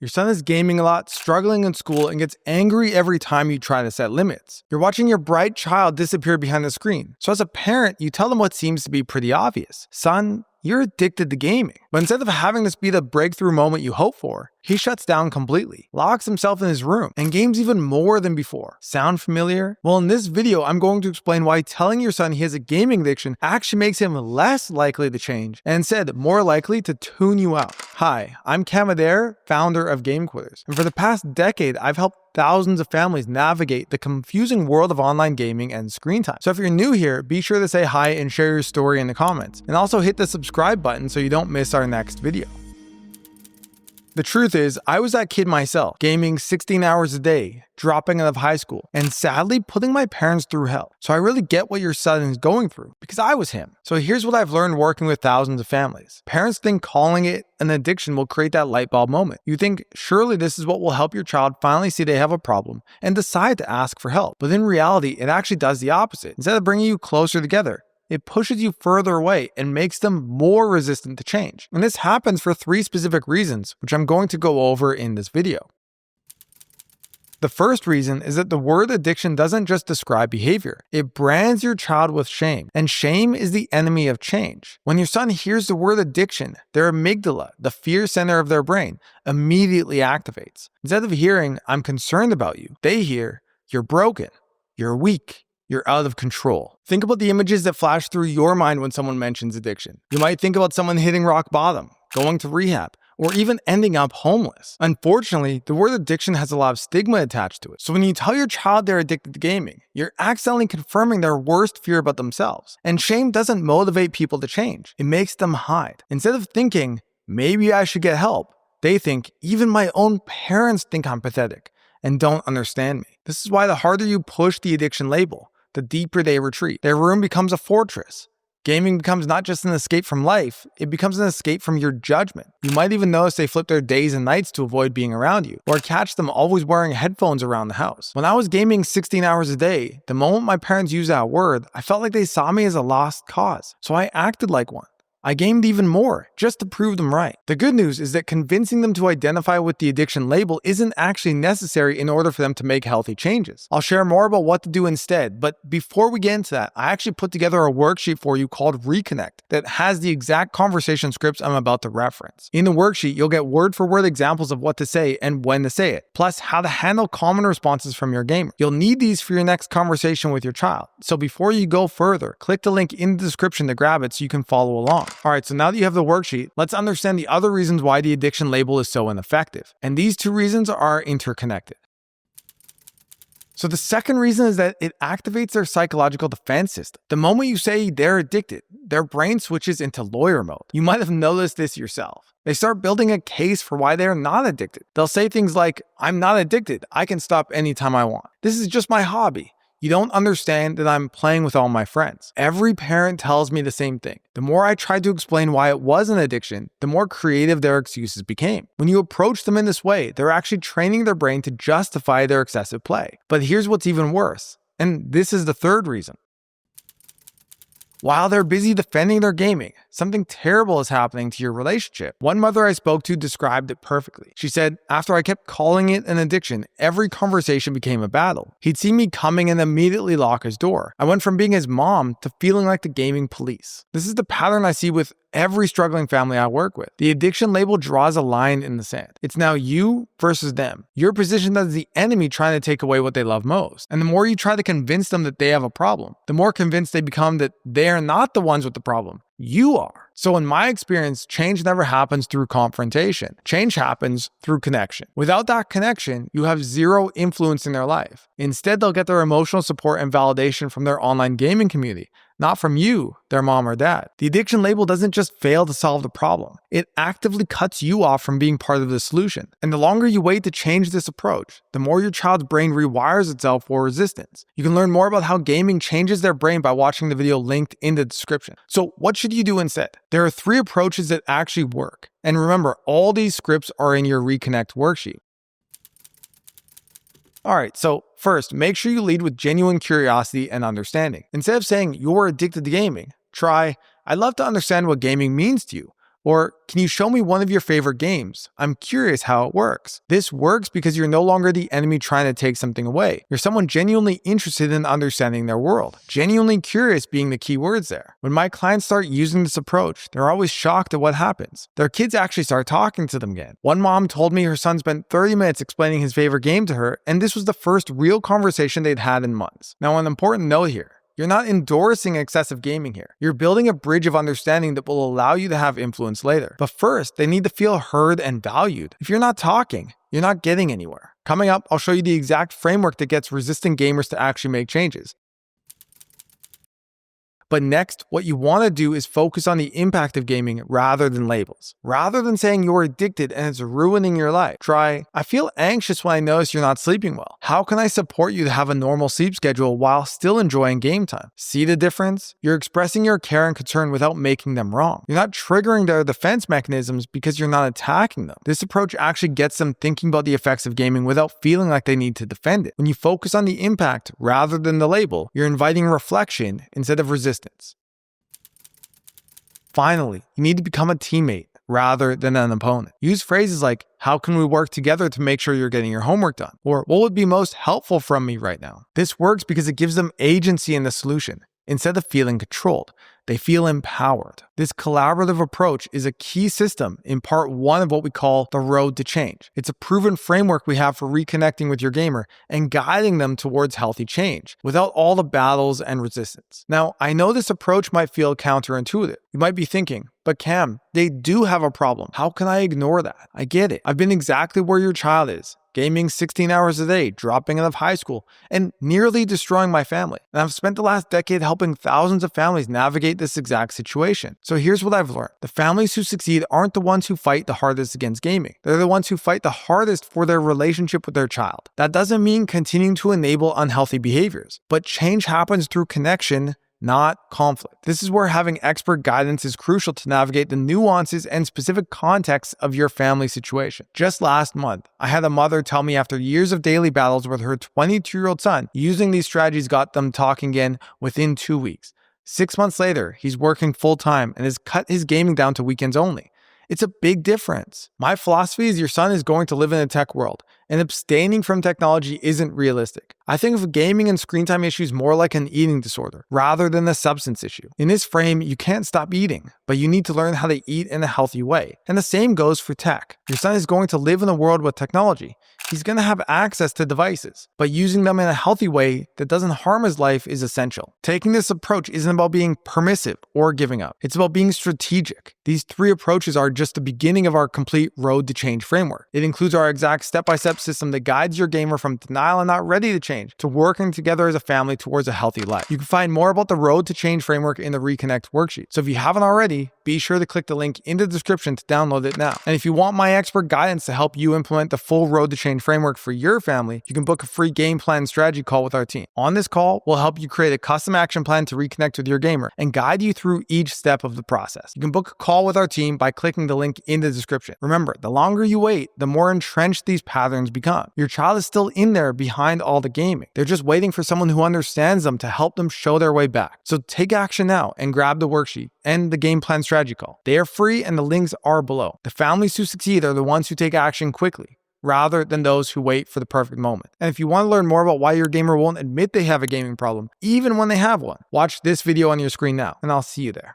Your son is gaming a lot, struggling in school, and gets angry every time you try to set limits. You're watching your bright child disappear behind the screen. So as a parent, you tell them what seems to be pretty obvious. Son, you're addicted to gaming. But instead of having this be the breakthrough moment you hope for, he shuts down completely, locks himself in his room, and games even more than before. Sound familiar? Well, in this video, I'm going to explain why telling your son he has a gaming addiction actually makes him less likely to change, and instead more likely to tune you out. Hi, I'm Adair, founder of Game Quitters, and for the past decade, I've helped thousands of families navigate the confusing world of online gaming and screen time. So if you're new here, be sure to say hi and share your story in the comments. And also hit the subscribe button so you don't miss our next video. The truth is, I was that kid myself, gaming 16 hours a day, dropping out of high school, and sadly putting my parents through hell. So I really get what your son is going through, because I was him. So here's what I've learned working with thousands of families. Parents think calling it an addiction will create that light bulb moment. You think, surely this is what will help your child finally see they have a problem and decide to ask for help. But in reality, it actually does the opposite. Instead of bringing you closer together, it pushes you further away and makes them more resistant to change. And this happens for 3 specific reasons, which I'm going to go over in this video. The first reason is that the word addiction doesn't just describe behavior. It brands your child with shame, and shame is the enemy of change. When your son hears the word addiction, their amygdala, the fear center of their brain, immediately activates. Instead of hearing, I'm concerned about you, they hear, you're broken, you're weak, you're out of control. Think about the images that flash through your mind when someone mentions addiction. You might think about someone hitting rock bottom, going to rehab, or even ending up homeless. Unfortunately, the word addiction has a lot of stigma attached to it. So when you tell your child they're addicted to gaming, you're accidentally confirming their worst fear about themselves. And shame doesn't motivate people to change. It makes them hide. Instead of thinking, maybe I should get help, they think, even my own parents think I'm pathetic and don't understand me. This is why the harder you push the addiction label, the deeper they retreat. Their room becomes a fortress. Gaming becomes not just an escape from life, it becomes an escape from your judgment. You might even notice they flip their days and nights to avoid being around you, or catch them always wearing headphones around the house. When I was gaming 16 hours a day, the moment my parents used that word, I felt like they saw me as a lost cause. So I acted like one. I gamed even more, just to prove them right. The good news is that convincing them to identify with the addiction label isn't actually necessary in order for them to make healthy changes. I'll share more about what to do instead, but before we get into that, I actually put together a worksheet for you called Reconnect that has the exact conversation scripts I'm about to reference. In the worksheet, you'll get word-for-word examples of what to say and when to say it, plus how to handle common responses from your gamer. You'll need these for your next conversation with your child. So before you go further, click the link in the description to grab it so you can follow along. Alright, so now that you have the worksheet, let's understand the other reasons why the addiction label is so ineffective. And these 2 reasons are interconnected. So the second reason is that it activates their psychological defense system. The moment you say they're addicted, their brain switches into lawyer mode. You might have noticed this yourself. They start building a case for why they're not addicted. They'll say things like, I'm not addicted, I can stop anytime I want. This is just my hobby. You don't understand that I'm playing with all my friends. Every parent tells me the same thing. The more I tried to explain why it was an addiction, the more creative their excuses became. When you approach them in this way, they're actually training their brain to justify their excessive play. But here's what's even worse, and this is the third reason. While they're busy defending their gaming, something terrible is happening to your relationship. One mother I spoke to described it perfectly. She said, after I kept calling it an addiction, every conversation became a battle. He'd see me coming and immediately lock his door. I went from being his mom to feeling like the gaming police. This is the pattern I see with every struggling family I work with. The addiction label draws a line in the sand. It's now you versus them. You're positioned as the enemy trying to take away what they love most. And the more you try to convince them that they have a problem, the more convinced they become that they're not the ones with the problem. You are. So in my experience, change never happens through confrontation. Change happens through connection. Without that connection, you have zero influence in their life. Instead, they'll get their emotional support and validation from their online gaming community, not from you, their mom or dad. The addiction label doesn't just fail to solve the problem. It actively cuts you off from being part of the solution. And the longer you wait to change this approach, the more your child's brain rewires itself for resistance. You can learn more about how gaming changes their brain by watching the video linked in the description. So what should you do instead? There are 3 approaches that actually work. And remember, all these scripts are in your Reconnect worksheet. Alright, so first, make sure you lead with genuine curiosity and understanding. Instead of saying, you're addicted to gaming, try, I'd love to understand what gaming means to you. Or, can you show me one of your favorite games? I'm curious how it works. This works because you're no longer the enemy trying to take something away. You're someone genuinely interested in understanding their world. Genuinely curious being the key words there. When my clients start using this approach, they're always shocked at what happens. Their kids actually start talking to them again. One mom told me her son spent 30 minutes explaining his favorite game to her, and this was the first real conversation they'd had in months. Now, an important note here. You're not endorsing excessive gaming here. You're building a bridge of understanding that will allow you to have influence later. But first, they need to feel heard and valued. If you're not talking, you're not getting anywhere. Coming up, I'll show you the exact framework that gets resistant gamers to actually make changes. But next, what you want to do is focus on the impact of gaming rather than labels. Rather than saying you're addicted and it's ruining your life, try, I feel anxious when I notice you're not sleeping well. How can I support you to have a normal sleep schedule while still enjoying game time? See the difference? You're expressing your care and concern without making them wrong. You're not triggering their defense mechanisms because you're not attacking them. This approach actually gets them thinking about the effects of gaming without feeling like they need to defend it. When you focus on the impact rather than the label, you're inviting reflection instead of resistance. Finally, you need to become a teammate rather than an opponent. Use phrases like, how can we work together to make sure you're getting your homework done? Or what would be most helpful from me right now? This works because it gives them agency in the solution. Instead of feeling controlled, they feel empowered. This collaborative approach is a key system in part 1 of what we call the road to change. It's a proven framework we have for reconnecting with your gamer and guiding them towards healthy change without all the battles and resistance. Now, I know this approach might feel counterintuitive. You might be thinking, but Cam, they do have a problem. How can I ignore that? I get it. I've been exactly where your child is. Gaming 16 hours a day, dropping out of high school, and nearly destroying my family. And I've spent the last decade helping thousands of families navigate this exact situation. So here's what I've learned. The families who succeed aren't the ones who fight the hardest against gaming. They're the ones who fight the hardest for their relationship with their child. That doesn't mean continuing to enable unhealthy behaviors, but change happens through connection, not conflict. This is where having expert guidance is crucial to navigate the nuances and specific contexts of your family situation. Just last month, I had a mother tell me after years of daily battles with her 22-year-old son, using these strategies got them talking again within 2 weeks. 6 months later, he's working full-time and has cut his gaming down to weekends only. It's a big difference. My philosophy is your son is going to live in a tech world, and abstaining from technology isn't realistic. I think of gaming and screen time issues more like an eating disorder rather than a substance issue. In this frame, you can't stop eating, but you need to learn how to eat in a healthy way. And the same goes for tech. Your son is going to live in a world with technology. He's going to have access to devices, but using them in a healthy way that doesn't harm his life is essential. Taking this approach isn't about being permissive or giving up. It's about being strategic. These 3 approaches are just the beginning of our complete road to change framework. It includes our exact step-by-step system that guides your gamer from denial and not ready to change to working together as a family towards a healthy life. You can find more about the road to change framework in the Reconnect worksheet. So if you haven't already, be sure to click the link in the description to download it now. And if you want my expert guidance to help you implement the full road to change framework for your family, you can book a free game plan strategy call with our team. On this call, we'll help you create a custom action plan to reconnect with your gamer and guide you through each step of the process. You can book a call with our team by clicking the link in the description. Remember, the longer you wait, the more entrenched these patterns become. Your child is still in there behind all the gaming. They're just waiting for someone who understands them to help them show their way back. So take action now and grab the worksheet and the game plan strategy call. They are free and the links are below. The families who succeed are the ones who take action quickly, rather than those who wait for the perfect moment. And if you want to learn more about why your gamer won't admit they have a gaming problem, even when they have one, watch this video on your screen now, and I'll see you there.